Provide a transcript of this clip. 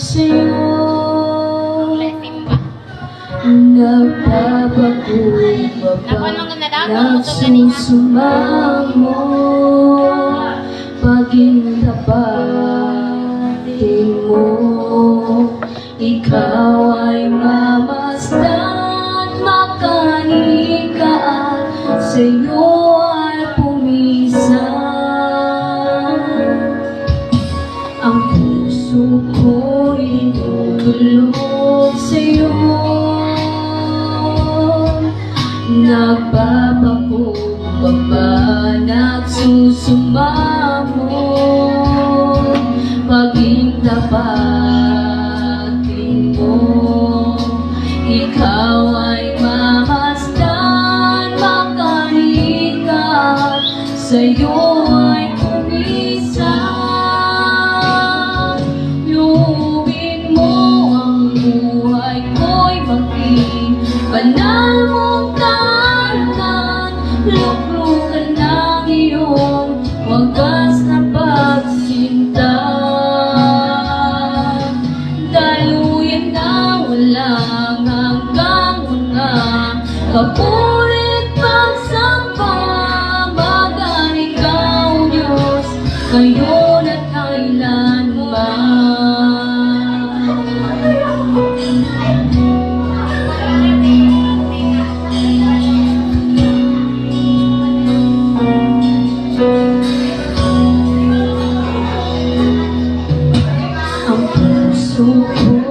sa'yo. Nagbabago ba nagsusumamo paging tapatin mo? Ikaw ay mamasdan, makanika at sa'yo ay pumisan. Ang puso ko'y tutulog sa'yo. Nagbabago ba nagsusumamo paging tapatin mo? Ikaw ay mamasdan, makanika at sa'yo ay kumisan. Lubin mo ang buhay ko'y maging banal mong tahanan. Luklukan ng iyong wagas na pagsinta. Daluyan na walang hanggang mga kapulit pagsamba. Bagan ikaw, Diyos, ngayon at kailanman. Ang puso ko